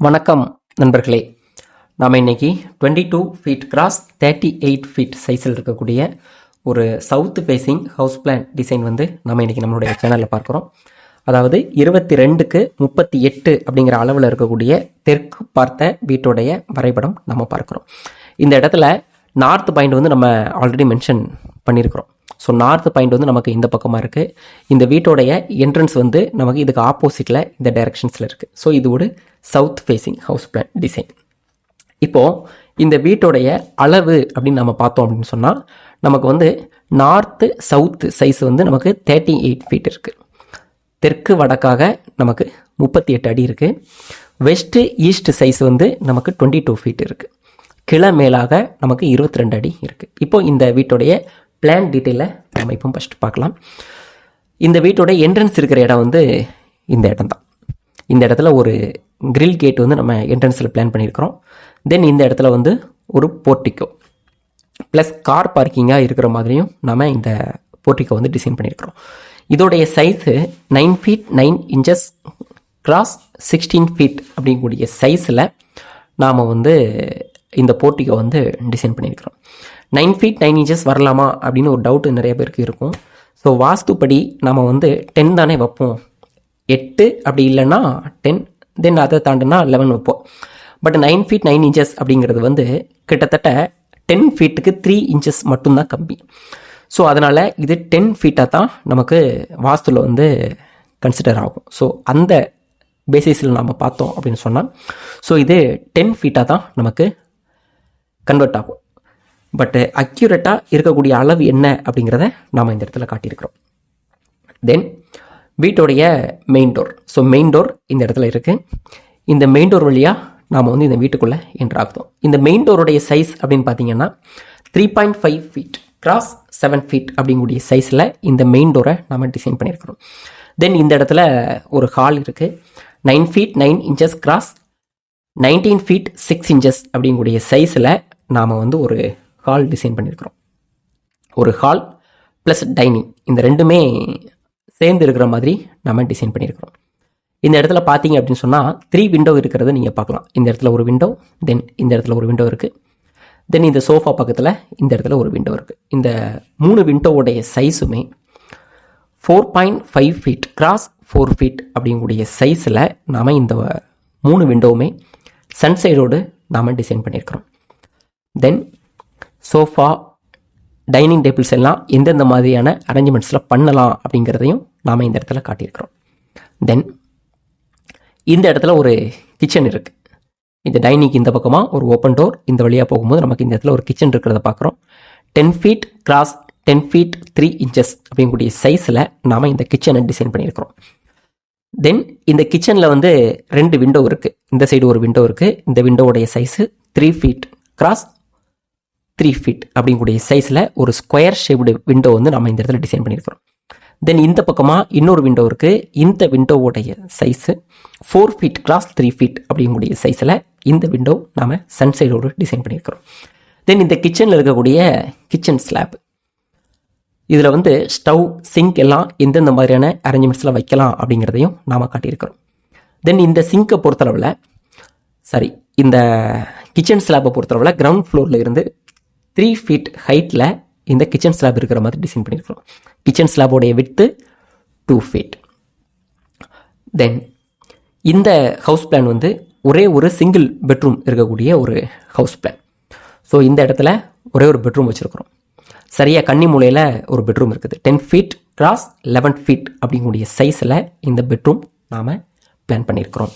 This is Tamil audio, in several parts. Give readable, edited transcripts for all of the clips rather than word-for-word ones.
வணக்கம் நண்பர்களே. நாம் இன்னைக்கு 22 ஃபீட் கிராஸ் 38 ஃபீட் சைஸில் இருக்கக்கூடிய ஒரு south facing house plan design நம்ம இன்னைக்கு நம்மளுடைய சேனலில் பார்க்குறோம். அதாவது 22க்கு 38 அப்படிங்கிற அளவில் இருக்கக்கூடிய தெற்கு பார்த்த வீட்டுடைய வரைபடம் நம்ம பார்க்குறோம். இந்த இடத்துல நார்த் பாயிண்ட் நம்ம ஆல்ரெடி மென்ஷன் பண்ணியிருக்கிறோம். ஸோ நார்த் பாயிண்ட் நமக்கு இந்த பக்கமாக இருக்குது. இந்த வீட்டோடைய என்ட்ரன்ஸ் நமக்கு இதுக்கு ஆப்போசிட்டில் இந்த டைரக்ஷன்ஸில் இருக்குது. ஸோ இது ஒரு south facing house plan design. இப்போது இந்த வீட்டோடைய அளவு அப்படின்னு நம்ம பார்த்தோம் அப்படின்னு சொன்னால் நமக்கு நார்த்து சவுத்து சைஸ் நமக்கு 38 ஃபீட் இருக்குது. தெற்கு வடக்காக நமக்கு 38 அடி இருக்குது. வெஸ்ட்டு ஈஸ்ட் சைஸ் நமக்கு 22 ஃபீட் இருக்குது. கிழமேலாக நமக்கு 22 அடி இருக்குது. இப்போது இந்த வீட்டுடைய பிளான் டீட்டெயிலை நம்ம இப்போ ஃபஸ்ட்டு பார்க்கலாம். இந்த வீட்டோட என்ட்ரன்ஸ் இருக்கிற இடம் இந்த இடம் தான். இந்த இடத்துல ஒரு கிரில் கேட் நம்ம என்ட்ரன்ஸில் பிளான் பண்ணியிருக்கிறோம். தென் இந்த இடத்துல ஒரு போர்ட்டிக்கோ ப்ளஸ் கார் பார்க்கிங்காக இருக்கிற மாதிரியும் நம்ம இந்த போர்ட்டிக்கோ டிசைன் பண்ணியிருக்கிறோம். இதோடைய size 9 feet 9 inches cross 16 feet அப்படிங்கக்கூடிய சைஸில் நாம் இந்த போர்ட்டிக்கோ டிசைன் பண்ணியிருக்கிறோம். 9 ஃபீட் 9 இன்ச்சஸ் வரலாமா அப்படின்னு ஒரு டவுட்டு நிறைய பேருக்கு இருக்கும். ஸோ வாஸ்துப்படி நம்ம 10 தானே வைப்போம், 8 அப்படி இல்லைன்னா 10, தென் அதை தாண்டினா 11 வைப்போம். பட் 9 ஃபீட் 9 இன்ச்சஸ் அப்படிங்கிறது கிட்டத்தட்ட 10 ஃபீட்டுக்கு 3 இன்ச்சஸ் மட்டும்தான் கம்மி. ஸோ அதனால் இது 10 ஃபீட்டாக தான் நமக்கு வாஸ்துவில் கன்சிடர் ஆகும். ஸோ அந்த பேசிஸில் நாம் பார்த்தோம் அப்படின்னு சொன்னால் ஸோ இது 10 ஃபீட்டாக தான் நமக்கு கன்வெர்ட் ஆகும். பட் அக்யூரேட்டாக இருக்கக்கூடிய அளவு என்ன அப்படிங்கிறத நாம் இந்த இடத்துல காட்டியிருக்கிறோம். தென் வீட்டோடைய main door. So main door இந்த இடத்துல இருக்குது. இந்த மெயின் டோர் வழியாக நாம் இந்த வீட்டுக்குள்ளே என்ட்ரு ஆகுதோம். இந்த மெயின் டோருடைய சைஸ் அப்படின்னு பார்த்தீங்கன்னா 3.5 ஃபீட் கிராஸ் 7 ஃபீட் அப்படிங்கக்கூடிய சைஸில் இந்த மெயின் டோரை நாம் டிசைன் பண்ணியிருக்கிறோம். தென் இந்த இடத்துல ஒரு ஹால் இருக்குது. 9 feet 9 inches cross 19 feet 6 inches அப்படிங்கக்கூடிய சைஸில் நாம் ஒரு ஹால் டிசைன் பண்ணியிருக்கிறோம். ஒரு ஹால் ப்ளஸ் டைனிங் இந்த ரெண்டுமே சேர்ந்து இருக்கிற மாதிரி நம்ம டிசைன் பண்ணியிருக்கிறோம். இந்த இடத்துல பார்த்தீங்க அப்படின்னு சொன்னால் 3 விண்டோ இருக்கிறத நீங்கள் பார்க்கலாம். இந்த இடத்துல ஒரு விண்டோ, தென் இந்த இடத்துல ஒரு விண்டோ இருக்குது, தென் இந்த சோஃபா பக்கத்தில் இந்த இடத்துல ஒரு விண்டோ இருக்குது. இந்த 3 விண்டோவுடைய சைஸுமே 4.5 ஃபீட் கிராஸ் 4 ஃபீட் அப்படிங்கக்கூடிய சைஸில் நாம் இந்த 3 விண்டோவுமே சன்சைடோடு நாம் டிசைன் பண்ணியிருக்கிறோம். தென் சோஃபா டைனிங் டேபிள்ஸ் எல்லாம் எந்தெந்த மாதிரியான அரேஞ்ச்மெண்ட்ஸில் பண்ணலாம் அப்படிங்கிறதையும் நாம் இந்த இடத்துல காட்டியிருக்கிறோம். தென் இந்த இடத்துல ஒரு கிச்சன் இருக்குது. இந்த டைனிங்க்கு இந்த பக்கமாக ஒரு ஓப்பன் டோர், இந்த வழியாக போகும்போது நமக்கு இந்த இடத்துல ஒரு கிச்சன் இருக்கிறத பார்க்குறோம். 10 ஃபீட் கிராஸ் 10 ஃபீட் 3 இன்ச்சஸ் அப்படிங்கக்கூடிய சைஸில் நாம் இந்த கிச்சனை டிசைன் பண்ணியிருக்கிறோம். தென் இந்த கிச்சனில் 2 விண்டோ இருக்குது. இந்த சைடு ஒரு விண்டோ இருக்குது. இந்த விண்டோவுடைய சைஸு 3 ஃபீட் கிராஸ் 3 ஃபீட் அப்படிங்கக்கூடிய சைஸில் ஒரு ஸ்கொயர் ஷேப்டு விண்டோ நம்ம இந்த இடத்துல டிசைன் பண்ணியிருக்கிறோம். தென் இந்த பக்கமாக இன்னொரு விண்டோ இருக்குது. இந்த விண்டோவுடைய சைஸு 4 ஃபீட் கிராஸ் 3 ஃபீட் அப்படிங்கக்கூடிய சைஸில் இந்த விண்டோ நாம் சன்சைடோடு டிசைன் பண்ணியிருக்கிறோம். தென் இந்த கிச்சனில் இருக்கக்கூடிய கிச்சன் ஸ்லாப், இதில் ஸ்டவ் சிங்க் எல்லாம் எந்தெந்த மாதிரியான அரேஞ்ச்மெண்ட்ஸில் வைக்கலாம் அப்படிங்கிறதையும் நாம் காட்டியிருக்கிறோம். தென் இந்த சிங்கை பொறுத்தளவில் இந்த கிச்சன் ஸ்லாப்பை பொறுத்தளவில் கிரவுண்ட் ஃப்ளோரில் இருந்து 3 ஃபீட் ஹைட்டில் இந்த கிச்சன் ஸ்லாப் இருக்கிற மாதிரி டிசைன் பண்ணியிருக்கிறோம். கிச்சன் ஸ்லாபோடைய விட்த்து 2 ஃபீட். தென் இந்த ஹவுஸ் பிளான் ஒரே ஒரு சிங்கிள் பெட்ரூம் இருக்கக்கூடிய ஒரு ஹவுஸ் பிளான். ஸோ இந்த இடத்துல ஒரே ஒரு பெட்ரூம் வச்சுருக்கிறோம். சரியாக கன்னி மூலையில் ஒரு பெட்ரூம் இருக்குது. 10 ஃபீட் கிராஸ் 11 ஃபீட் அப்படிங்கக்கூடிய சைஸில் இந்த பெட்ரூம் நாம் பிளான் பண்ணியிருக்கிறோம்.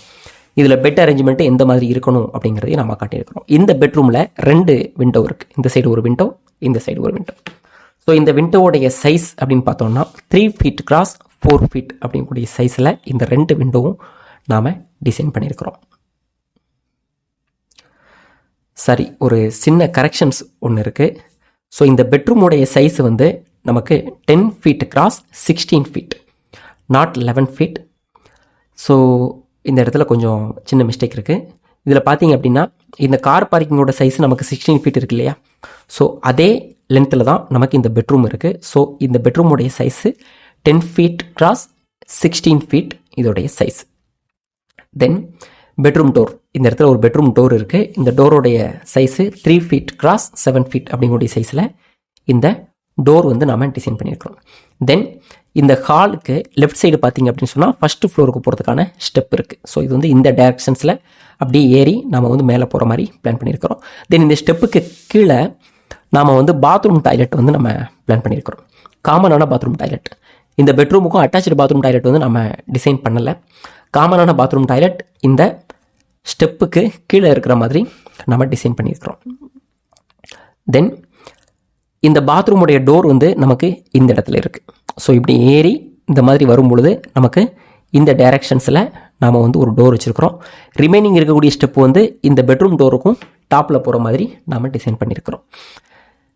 இதில் பெட் அரேஞ்ச்மெண்ட்டு எந்த மாதிரி இருக்கணும் அப்படிங்கிறதையும் நம்ம காட்டியிருக்கிறோம். இந்த பெட்ரூமில் 2 விண்டோ இருக்குது. இந்த சைடு ஒரு விண்டோ, இந்த சைடு ஒரு விண்டோ. ஸோ இந்த விண்டோவுடைய சைஸ் அப்படின்னு பார்த்தோம்னா 3 ஃபீட் கிராஸ் 4 ஃபீட் அப்படிங்கக்கூடிய சைஸில் இந்த 2 விண்டோவும் நாம் டிசைன் பண்ணியிருக்கிறோம். சரி, ஒரு சின்ன கரெக்ஷன்ஸ் ஒன்று இருக்குது. ஸோ இந்த பெட்ரூமோடைய சைஸ் நமக்கு 10 feet cross 16 feet, not 11 feet. So இந்த இடத்துல கொஞ்சம் சின்ன மிஸ்டேக் இருக்குது. இதில் பார்த்தீங்க அப்படின்னா இந்த கார் பார்க்கிங்கோட சைஸ் நமக்கு 16 ஃபீட் இருக்கு இல்லையா? ஸோ அதே லென்த்தில் தான் நமக்கு இந்த பெட்ரூம் இருக்குது. ஸோ இந்த பெட்ரூமோடைய சைஸு 10 ஃபீட் கிராஸ் 16 ஃபீட் இதோடைய சைஸ். தென் பெட்ரூம் டோர், இந்த இடத்துல ஒரு பெட்ரூம் டோர் இருக்குது. இந்த டோரோடைய சைஸு 3 ஃபீட் கிராஸ் 7 ஃபீட் அப்படிங்கக்கூடிய சைஸில் இந்த டோர் வந்து நாம் டிசைன் பண்ணியிருக்கிறோம். தென் இந்த ஹாலுக்கு லெஃப்ட் சைடு பார்த்தீங்க அப்படின்னு சொன்னால் ஃபஸ்ட்டு ஃப்ளோருக்கு போகிறதுக்கான ஸ்டெப் இருக்குது. ஸோ இது வந்து இந்த டைரக்ஷன்ஸில் அப்படியே ஏறி நம்ம வந்து மேலே போகிற மாதிரி பிளான் பண்ணியிருக்கிறோம். தென் இந்த ஸ்டெப்புக்கு கீழே நாம் வந்து பாத்ரூம் டாய்லெட் வந்து நம்ம பிளான் பண்ணியிருக்கிறோம். காமனான பாத்ரூம் டாய்லெட். இந்த பெட்ரூமுக்கும் அட்டாச்சு பாத்ரூம் டாய்லெட் வந்து நம்ம டிசைன் பண்ணலை. காமனான பாத்ரூம் டாய்லெட் இந்த ஸ்டெப்புக்கு கீழே இருக்கிற மாதிரி நம்ம டிசைன் பண்ணியிருக்கிறோம். தென் இந்த பாத்ரூமுடைய டோர் வந்து நமக்கு இந்த இடத்துல இருக்குது. ஸோ இப்படி ஏறி இந்த மாதிரி வரும் பொழுது நமக்கு இந்த டைரக்ஷன்ஸில் நாம் வந்து ஒரு டோர் வச்சுருக்கிறோம். ரிமைனிங் இருக்கக்கூடிய ஸ்டெப்பு வந்து இந்த பெட்ரூம் டோருக்கும் டாப்பில் போகிற மாதிரி நாம் டிசைன் பண்ணியிருக்கிறோம்.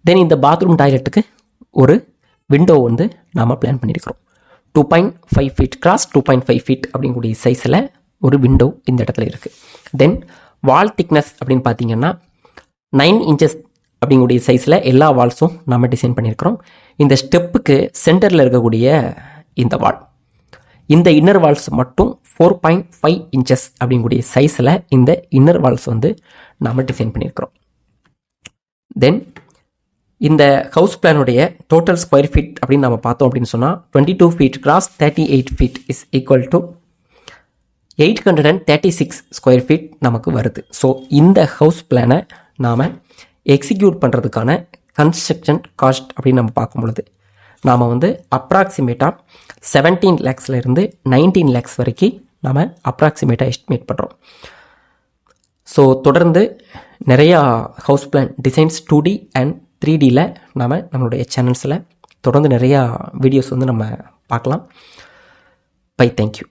தென் இந்த பாத்ரூம் டாய்லெட்டுக்கு ஒரு விண்டோ வந்து நாம் பிளான் பண்ணியிருக்கிறோம். 2.5 ஃபீட் கிராஸ் 2.5 ஃபீட் அப்படிங்கக்கூடிய சைஸில் ஒரு விண்டோ இந்த இடத்துல இருக்குது. தென் வால் திக்னஸ் அப்படின்னு பார்த்தீங்கன்னா 9 இன்ச்சஸ் அப்படிங்கக்கூடிய சைஸில் எல்லா வால்ஸும் நம்ம டிசைன் பண்ணியிருக்கிறோம். இந்த ஸ்டெப்புக்கு சென்டரில் இருக்கக்கூடிய இந்த வால், இந்த இன்னர் வால்ஸ் மட்டும் 4.5 இன்ச்சஸ் அப்படிங்கக்கூடிய சைஸில் இந்த இன்னர் வால்ஸ் வந்து நாம் டிசைன் பண்ணியிருக்கிறோம். தென் இந்த ஹவுஸ் பிளானுடைய டோட்டல் ஸ்கொயர் ஃபீட் அப்படின்னு நம்ம பார்த்தோம் அப்படின்னு சொன்னால் 22 feet cross 38 feet is equal to 836 square feet நமக்கு வருது. ஸோ இந்த ஹவுஸ் பிளானை நாம் எக்ஸிக்யூட் பண்ணுறதுக்கான கன்ஸ்ட்ரக்ஷன் காஸ்ட் அப்படின்னு நம்ம பார்க்கும் பொழுது நாம் வந்து அப்ராக்சிமேட்டாக 17 லேக்ஸ்லேருந்து 19 லேக்ஸ் வரைக்கும் நாம் அப்ராக்சிமேட்டாக எஸ்டிமேட் பண்ணுறோம். ஸோ தொடர்ந்து நிறையா house plan designs 2D and 3Dயில் நாம் நம்மளுடைய சேனல்ஸில் தொடர்ந்து நிறையா வீடியோஸ் வந்து நம்ம பார்க்கலாம். Bye, thank you.